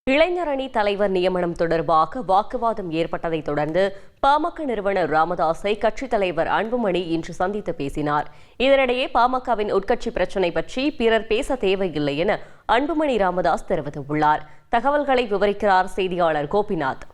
இளைஞரணி தலைவர் நியமனம் தொடர்பாக வாக்குவாதம் ஏற்பட்டதை தொடர்ந்து பாமக நிறுவனர் ராமதாஸை கட்சித் தலைவர் அன்புமணி இன்று சந்தித்து பேசினார். இதனிடையே பாமகவின் உட்கட்சி பிரச்சினை பற்றி பிறர் பேச தேவையில்லை என அன்புமணி ராமதாஸ் தெரிவித்துள்ளார். தகவல்களை விவரிக்கிறார் செய்தியாளர் கோபிநாத்.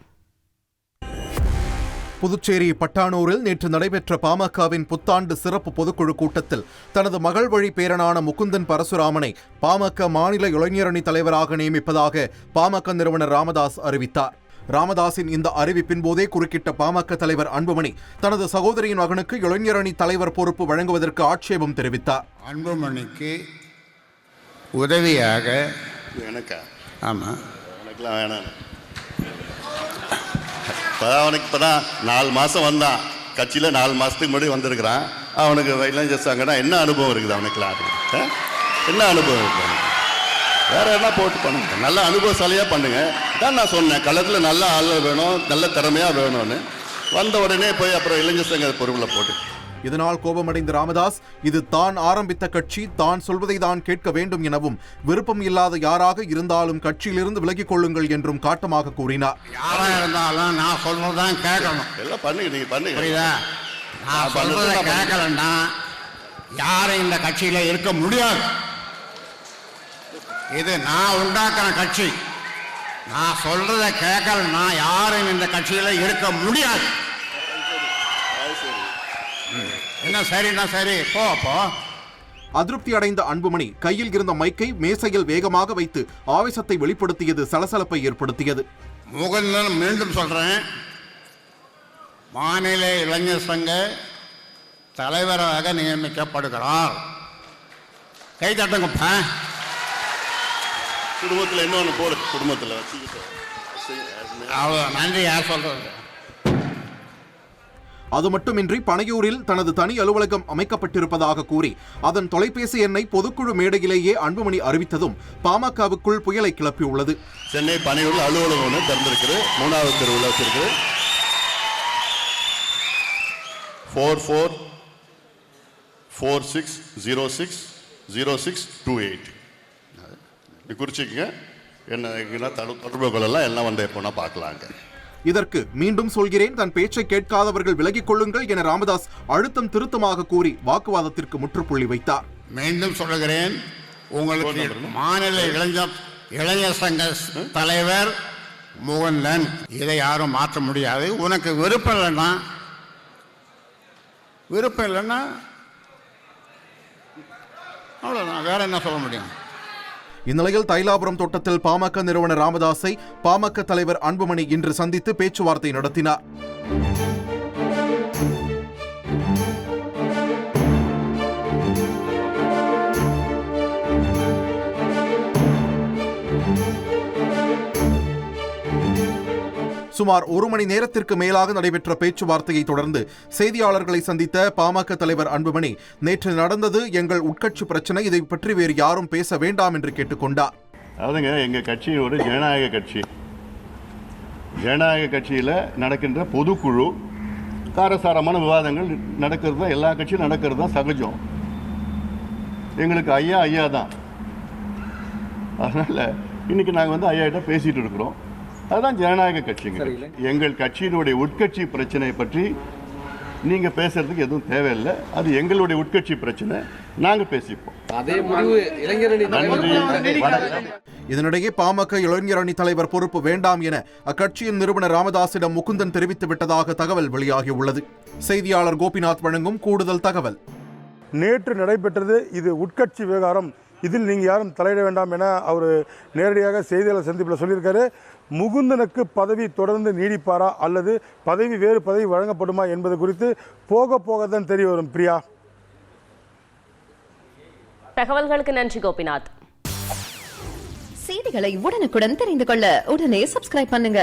புதுச்சேரி பட்டானூரில் நேற்று நடைபெற்ற பாமகவின் புத்தாண்டு சிறப்பு பொதுக்குழு கூட்டத்தில் தனது மகள் வழி பேரனான முகுந்தன் பரசுராமனை பாமக மாநில இளைஞரணி தலைவராக நியமிப்பதாக பாமக நிறுவனர் ராமதாஸ் அறிவித்தார். ராமதாஸின் இந்த அறிவிப்பின் போதே குறுக்கிட்ட பாமக தலைவர் அன்புமணி தனது சகோதரியின் மகனுக்கு இளைஞரணி தலைவர் பொறுப்பு வழங்குவதற்கு ஆட்சேபம் தெரிவித்தார். அன்புமணிக்கு உதவியாக அவனுக்கு இப்போ தான் 4 மாதம் வந்தான், கட்சியில் 4 மாதத்துக்கு முன்னாடி வந்திருக்கிறான். அவனுக்கு இளைஞர் சங்கன்னா என்ன அனுபவம் இருக்குது அவனுக்குலாம்? என்ன அனுபவம் இருக்குது? வேறு என்ன போட்டு பண்ணுங்க, நல்ல அனுபவசாலியாக பண்ணுங்க. தான் நான் சொன்னேன், களத்தில் நல்ல ஆள் வேணும், நல்ல திறமையாக வேணும்னு. வந்த உடனே போய் அப்புறம் இளைஞர் சங்க பொறுப்பில் போட்டு இதனால் கோபமடைந்த ராமதாஸ் இது தான் ஆரம்பித்த கட்சி, தான் சொல்வதை தான் கேட்க வேண்டும் எனவும் விருப்பம் இல்லாத யாராக இருந்தாலும் கட்சியிலிருந்து விலகிக் கொள்ளுங்கள் என்றும் காட்டமாக கூறினார். யாரா இருந்தாலும் நான் சொல்றதான் கேட்கணும். எல்லாம் பண்ணுங்க, நீங்க பண்ணுங்க. நான் சொல்றதை கேட்கலன்னா யாரும் இந்த கட்சியில இருக்க முடியாது. இது நான் உண்டாக்குற கட்சி. நான் சொல்றதை கேட்கலன்னா யாரும் இந்த கட்சியில இருக்க முடியாது. என்ன சரின்னா சரி போ. அதிருப்தி அடைந்த அன்புமணி கையில் இருந்த மைக்கை மேசையில் வேகமாக வைத்து ஆவேசத்தை வெளிப்படுத்தியது சலசலப்பை ஏற்படுத்தியது. முகுந்தன் மீண்டும் சொல்றேன், மாநில இளைஞர் சங்க தலைவராக நியமிக்கப்படுகிறார். கை தட்டுங்கப்பா. குடும்பத்தில் இன்னொன்று போடு, குடும்பத்தில் அவ்வளோ நன்றி. யார் சொல்றது? அது மட்டுமின்றி பனையூரில் தனது தனி அலுவலகம் அமைக்கப்பட்டிருப்பதாக கூறி அதன் தொலைபேசி எண்ணை பொதுக்குழு மேடையிலேயே அன்புமணி அறிவித்ததும் பாமகவுக்குள் புயலை கிளப்பியுள்ளது. சென்னை பனையூரில் அலுவலகம் ஒன்று திறந்திருக்கு, 3வது தெருவில் வச்சிருக்கு. 4446060628 குறிச்சிக்கங்க. என்ன தொடர்புகள் எல்லாம் வந்து எப்போனா பார்க்கலாங்க. இதற்கு மீண்டும் சொல்கிறேன், தன் பேச்சை கேட்காதவர்கள் விலகிக் கொள்ளுங்கள் என ராமதாஸ் அழுத்தம் திருத்தமாக கூறி வாக்குவாதத்திற்கு முற்றுப்புள்ளி வைத்தார். மீண்டும் சொல்லுகிறேன், உங்களுக்கு மாநில இளைஞர் சங்க தலைவர் முகுந்தன். இதை யாரும் மாற்ற முடியாது. உனக்கு விருப்பம் இல்லைன்னா அவ்வளோதான், வேற என்ன சொல்ல முடியும்? இந்நிலையில் தைலாபுரம் தோட்டத்தில் பாமக நிறுவனர் ராமதாஸை பாமக தலைவர் அன்புமணி இன்று சந்தித்து பேச்சுவார்த்தை நடத்தினார். சுமார் 1 மணி நேரத்திற்கு மேலாக நடைபெற்ற பேச்சுவார்த்தையை தொடர்ந்து செய்தியாளர்களை சந்தித்த பாமக தலைவர் அன்புமணி நேற்று நடந்தது எங்கள் உட்கட்சி பிரச்சனை, இதை பற்றி வேறு யாரும் பேச வேண்டாம் என்று கேட்டுக்கொண்டார். அதாவதுங்க, எங்கள் கட்சி ஒரு ஜனநாயக கட்சி. ஜனநாயக கட்சியில் நடக்கின்ற பொதுக்குழு காரசாரமான விவாதங்கள் நடக்கிறது தான், எல்லா கட்சியும் நடக்கிறது தான் சகஜம். எங்களுக்கு ஐயா தான். அதனால் இன்னைக்கு நாங்கள் ஐயா கிட்ட பேசிகிட்டு இருக்கிறோம். அதுதான் ஜனநாயக கட்சிங்க. எங்கள் கட்சியினுடைய உட்கட்சி பிரச்சனை பற்றி நீங்க பேசுறதுக்கு எதுவும் தேவையில்லை. அது எங்களுடைய உட்கட்சி பிரச்சனை, நாங்க பேசிப்போம். இதனிடையே பாமக இளைஞரணி தலைவர் பொறுப்பு வேண்டாம் என அக்கட்சியின் நிறுவனர் ராமதாஸிடம் முகுந்தன் தெரிவித்து விட்டதாக தகவல் வெளியாகியுள்ளது. செய்தியாளர் கோபிநாத் வழங்கும் கூடுதல் தகவல். நேற்று நடைபெற்றது இது உட்கட்சி விவகாரம், இதில் நீங்கள் யாரும் தலையிட வேண்டாம் என அவர் நேரடியாக செய்தியாளர் சந்திப்பில் சொல்லியிருக்காரு. முகுந்தனுக்கு பதவி தொடர்ந்து நீடிப்பாரா அல்லது வேறு பதவி வழங்கப்படுமா என்பது குறித்து போக தான் தெரிய வரும். பிரியா, தகவல்களுக்கு நன்றி கோபிநாத். செய்திகளை உடனுக்குடன் தெரிந்து கொள்ள உடனே சப்ஸ்கிரைப் பண்ணுங்க.